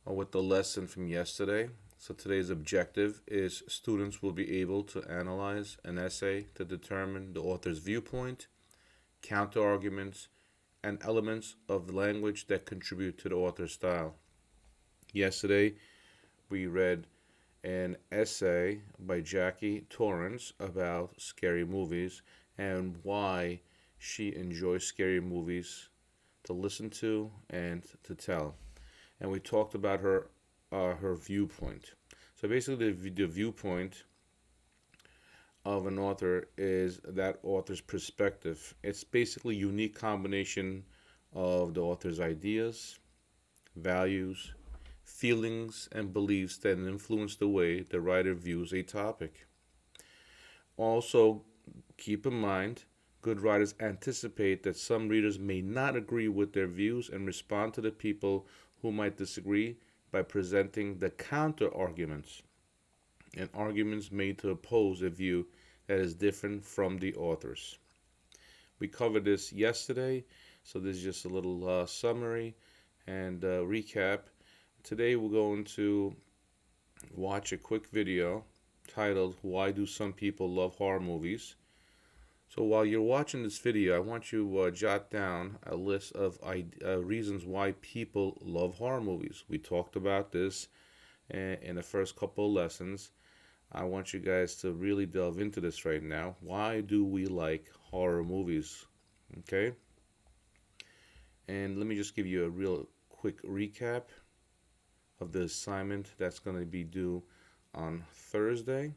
with the lesson from yesterday. So today's objective is students will be able to analyze an essay to determine the author's viewpoint, counter arguments, and elements of the language that contribute to the author's style. Yesterday, we read an essay by Jackie Torrence about scary movies and why she enjoys scary movies to listen to and to tell. And we talked about her viewpoint. So basically, the viewpoint of an author is that author's perspective. It's basically a unique combination of the author's ideas, values, feelings, and beliefs that influence the way the writer views a topic. Also, keep in mind, good writers anticipate that some readers may not agree with their views and respond to the people who might disagree by presenting the counter arguments and arguments made to oppose a view that is different from the author's. We covered this yesterday, so this is just a little summary and recap. Today we're going to watch a quick video titled "Why Do Some People Love Horror Movies?" So while you're watching this video, I want you to jot down a list of reasons why people love horror movies. We talked about this in the first couple of lessons. I want you guys to really delve into this right now. Why do we like horror movies? Okay? And let me just give you a real quick recap of the assignment that's going to be due on Thursday.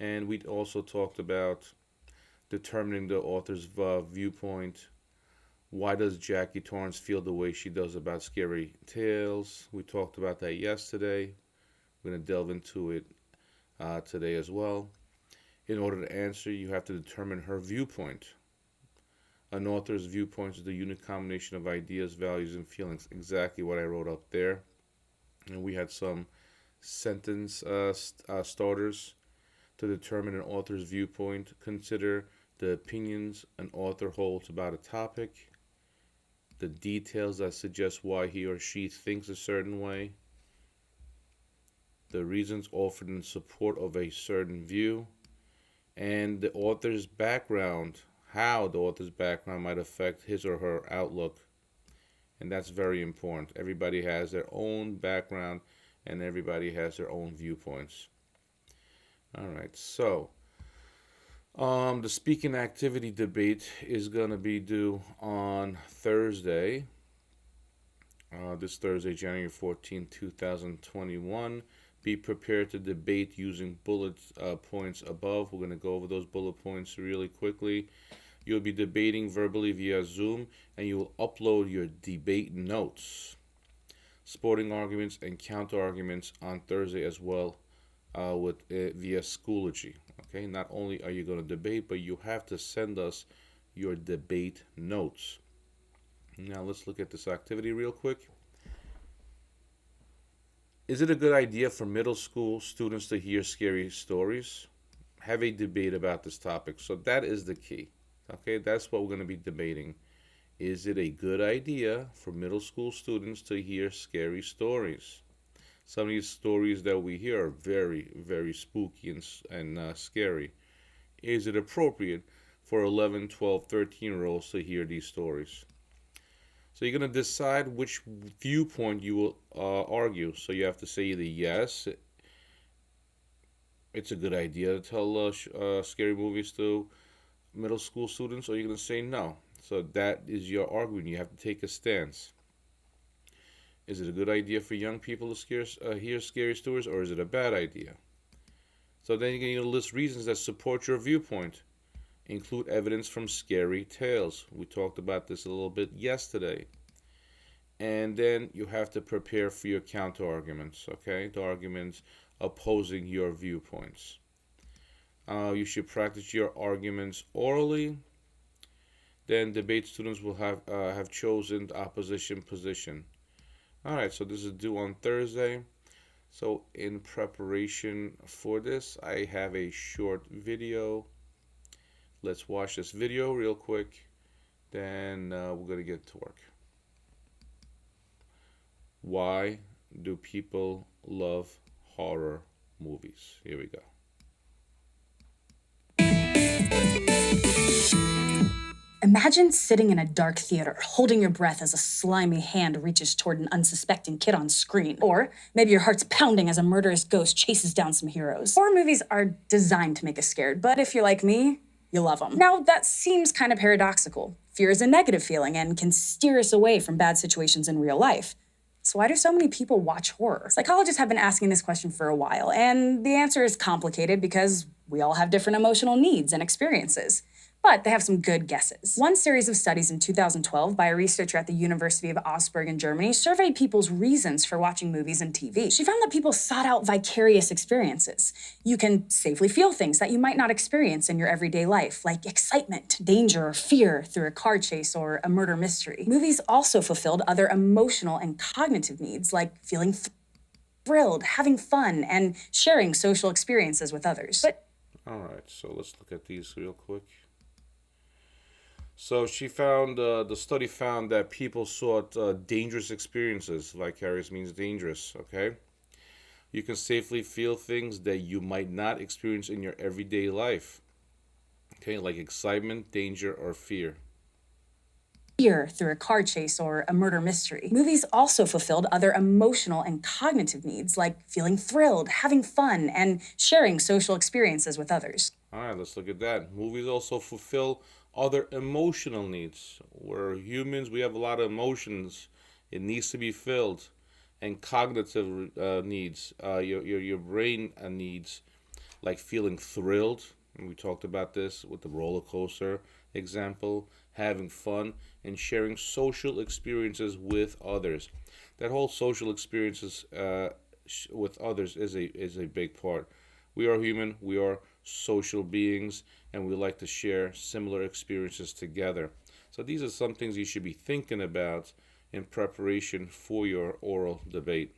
And we also talked about determining the author's viewpoint. Why does Jackie Torrence feel the way she does about scary tales? We talked about that yesterday. We're going to delve into it today as well. In order to answer, you have to determine her viewpoint. An author's viewpoint is the unique combination of ideas, values, and feelings. Exactly what I wrote up there. And we had some sentence starters to determine an author's viewpoint. Consider the opinions an author holds about a topic, the details that suggest why he or she thinks a certain way, the reasons offered in support of a certain view, and the author's background, how the author's background might affect his or her outlook. And that's very important. Everybody has their own background and everybody has their own viewpoints. All right, so the speaking activity debate is going to be due on Thursday, this Thursday, January 14, 2021. Be prepared to debate using bullet points above. We're going to go over those bullet points really quickly. You'll be debating verbally via Zoom, and you will upload your debate notes, sporting arguments, and counter arguments on Thursday as well via Schoology. Okay, not only are you going to debate, but you have to send us your debate notes. Now let's look at this activity real quick. Is it a good idea for middle school students to hear scary stories? Have a debate about this topic. So that is the key. Okay, that's what we're going to be debating. Is it a good idea for middle school students to hear scary stories? Some of these stories that we hear are very, very spooky and scary. Is it appropriate for 11, 12, 13-year-olds to hear these stories? So you're going to decide which viewpoint you will argue. So you have to say either yes, it's a good idea to tell scary movies to middle school students, or you're going to say no. So that is your argument. You have to take a stance. Is it a good idea for young people to hear scary stories, or is it a bad idea? So then you're going to list reasons that support your viewpoint. Include evidence from scary tales. We talked about this a little bit yesterday. And then you have to prepare for your counter arguments, okay? The arguments opposing your viewpoints. You should practice your arguments orally. Then debate students will have chosen the opposition position. All right, so this is due on Thursday. So in preparation for this, I have a short video. Let's watch this video real quick. Then we're going to get to work. Why do people love horror movies? Here we go. Imagine sitting in a dark theater, holding your breath as a slimy hand reaches toward an unsuspecting kid on screen. Or maybe your heart's pounding as a murderous ghost chases down some heroes. Horror movies are designed to make us scared, but if you're like me, you love them. Now, that seems kind of paradoxical. Fear is a negative feeling and can steer us away from bad situations in real life. So why do so many people watch horror? Psychologists have been asking this question for a while, and the answer is complicated because we all have different emotional needs and experiences. But they have some good guesses. One series of studies in 2012 by a researcher at the University of Augsburg in Germany surveyed people's reasons for watching movies and TV. She found that people sought out vicarious experiences. You can safely feel things that you might not experience in your everyday life, like excitement, danger, or fear through a car chase or a murder mystery. Movies also fulfilled other emotional and cognitive needs, like feeling thrilled, having fun, and sharing social experiences with others. All right, so let's look at these real quick. So she found the study found that people sought dangerous experiences. Vicarious means dangerous. Okay, you can safely feel things that you might not experience in your everyday life. Okay, like excitement, danger, or fear. Fear through a car chase or a murder mystery. Movies also fulfilled other emotional and cognitive needs, like feeling thrilled, having fun, and sharing social experiences with others. All right, let's look at that. Movies also fulfill other emotional needs. We're humans, we have a lot of emotions. It needs to be filled. And cognitive needs, your brain needs, like feeling thrilled. And we talked about this with the roller coaster example, having fun, and sharing social experiences with others. That whole social experiences with others is a big part. We are human, we are social beings, and we like to share similar experiences together. So these are some things you should be thinking about in preparation for your oral debate.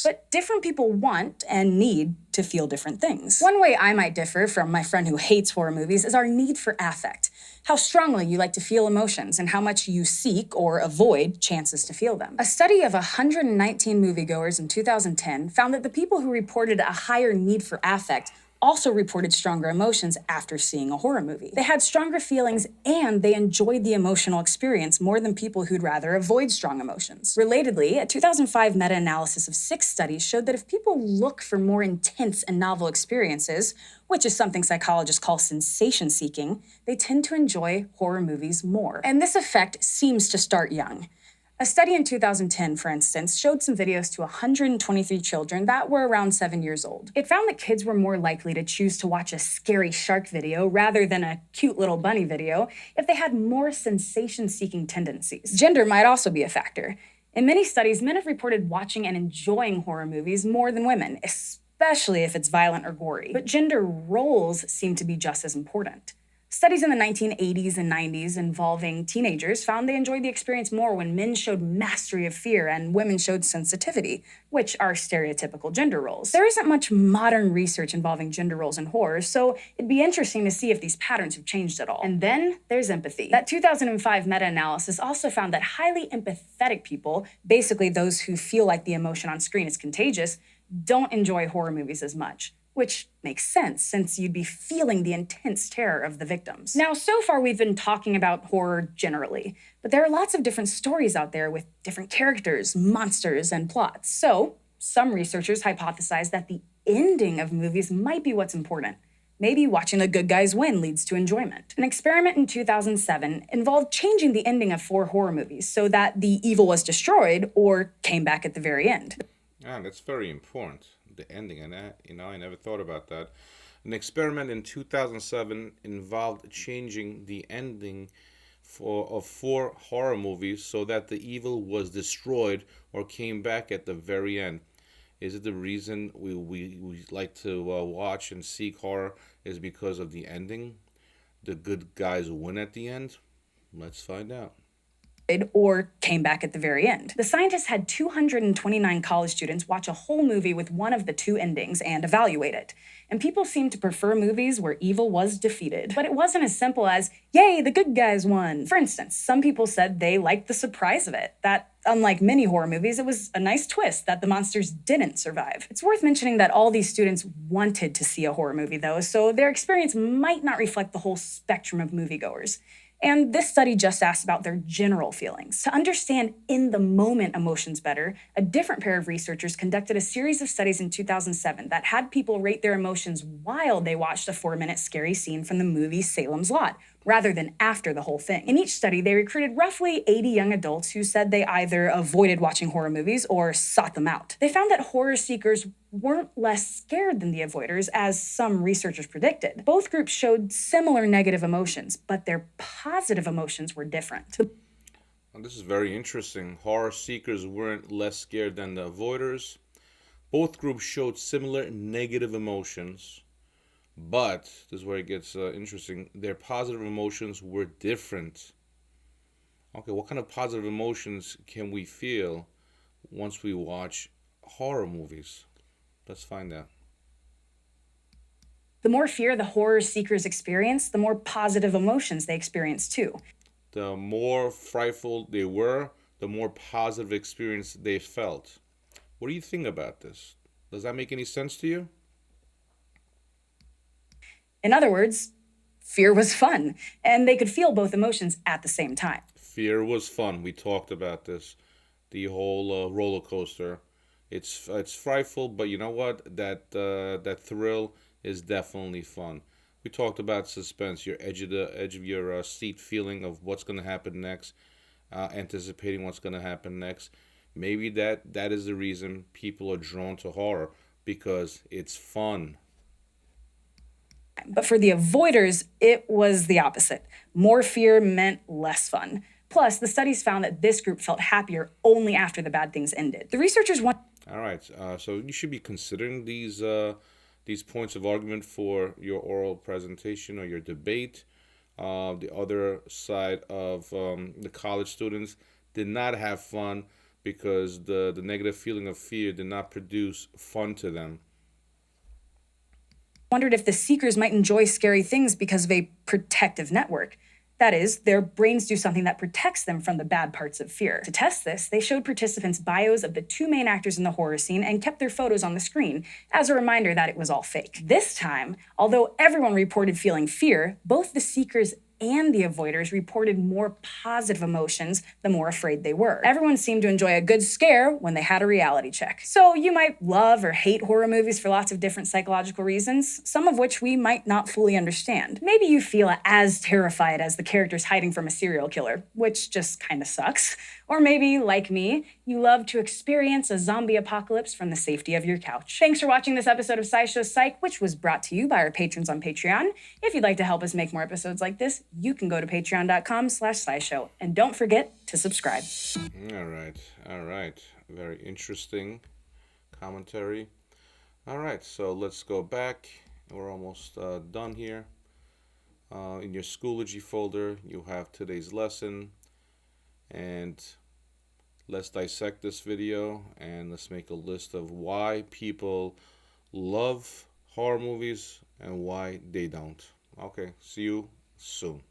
But different people want and need to feel different things. One way I might differ from my friend who hates horror movies is our need for affect. How strongly you like to feel emotions and how much you seek or avoid chances to feel them. A study of 119 moviegoers in 2010 found that the people who reported a higher need for affect also reported stronger emotions after seeing a horror movie. They had stronger feelings and they enjoyed the emotional experience more than people who'd rather avoid strong emotions. Relatedly, a 2005 meta-analysis of 6 studies showed that if people look for more intense and novel experiences, which is something psychologists call sensation seeking, they tend to enjoy horror movies more. And this effect seems to start young. A study in 2010, for instance, showed some videos to 123 children that were around 7 years old. It found that kids were more likely to choose to watch a scary shark video rather than a cute little bunny video if they had more sensation-seeking tendencies. Gender might also be a factor. In many studies, men have reported watching and enjoying horror movies more than women, especially if it's violent or gory. But gender roles seem to be just as important. Studies in the 1980s and 90s involving teenagers found they enjoyed the experience more when men showed mastery of fear and women showed sensitivity, which are stereotypical gender roles. There isn't much modern research involving gender roles in horror, so it'd be interesting to see if these patterns have changed at all. And then there's empathy. That 2005 meta-analysis also found that highly empathetic people, basically those who feel like the emotion on screen is contagious, don't enjoy horror movies as much. Which makes sense, since you'd be feeling the intense terror of the victims. Now, so far we've been talking about horror generally, but there are lots of different stories out there with different characters, monsters, and plots. So, some researchers hypothesize that the ending of movies might be what's important. Maybe watching the good guys win leads to enjoyment. An experiment in 2007 involved changing the ending of 4 horror movies so that the evil was destroyed or came back at the very end. Ah, that's very important. The ending, and I never thought about that. An experiment in 2007 involved changing the ending of 4 horror movies so that the evil was destroyed or came back at the very end. Is it the reason we like to watch and seek horror is because of the ending? The good guys win at the end? Let's find out. or came back at the very end. The scientists had 229 college students watch a whole movie with one of the two endings and evaluate it. And people seemed to prefer movies where evil was defeated. But it wasn't as simple as, yay, the good guys won. For instance, some people said they liked the surprise of it, that unlike many horror movies, it was a nice twist that the monsters didn't survive. It's worth mentioning that all these students wanted to see a horror movie though, so their experience might not reflect the whole spectrum of moviegoers. And this study just asked about their general feelings. To understand in-the-moment emotions better, a different pair of researchers conducted a series of studies in 2007 that had people rate their emotions while they watched a 4-minute scary scene from the movie Salem's Lot, rather than after the whole thing. In each study, they recruited roughly 80 young adults who said they either avoided watching horror movies or sought them out. They found that horror seekers weren't less scared than the avoiders, as some researchers predicted. Both groups showed similar negative emotions, but their positive emotions were different. Well, this is very interesting. Horror seekers weren't less scared than the avoiders. Both groups showed similar negative emotions, but this is where it gets interesting. Their positive emotions were different. Okay, what kind of positive emotions can we feel once we watch horror movies? Let's find out. The more fear the horror seekers experience, the more positive emotions they experience too. The more frightful they were, the more positive experience they felt. What do you think about this? Does that make any sense to you? In other words, fear was fun, and they could feel both emotions at the same time. Fear was fun. We talked about this. The whole roller coaster. It's frightful, but you know what? That thrill is definitely fun. We talked about suspense, your edge of your seat feeling of what's going to happen next, anticipating what's going to happen next. Maybe that is the reason people are drawn to horror, because it's fun. But for the avoiders, it was the opposite. More fear meant less fun. Plus, the studies found that this group felt happier only after the bad things ended. The researchers want. All right, so you should be considering these points of argument for your oral presentation or your debate. The other side of the college students did not have fun because the negative feeling of fear did not produce fun to them. Wondered if the seekers might enjoy scary things because of a protective network. That is, their brains do something that protects them from the bad parts of fear. To test this, they showed participants bios of the two main actors in the horror scene and kept their photos on the screen as a reminder that it was all fake. This time, although everyone reported feeling fear, both the seekers and the avoiders reported more positive emotions the more afraid they were. Everyone seemed to enjoy a good scare when they had a reality check. So you might love or hate horror movies for lots of different psychological reasons, some of which we might not fully understand. Maybe you feel as terrified as the characters hiding from a serial killer, which just kind of sucks. Or maybe, like me, you love to experience a zombie apocalypse from the safety of your couch. Thanks for watching this episode of SciShow Psych, which was brought to you by our patrons on Patreon. If you'd like to help us make more episodes like this, you can go to patreon.com/scishow. And don't forget to subscribe. All right. Very interesting commentary. All right, so let's go back. We're almost done here. In your Schoology folder, you have today's lesson. And let's dissect this video and let's make a list of why people love horror movies and why they don't. Okay, see you soon.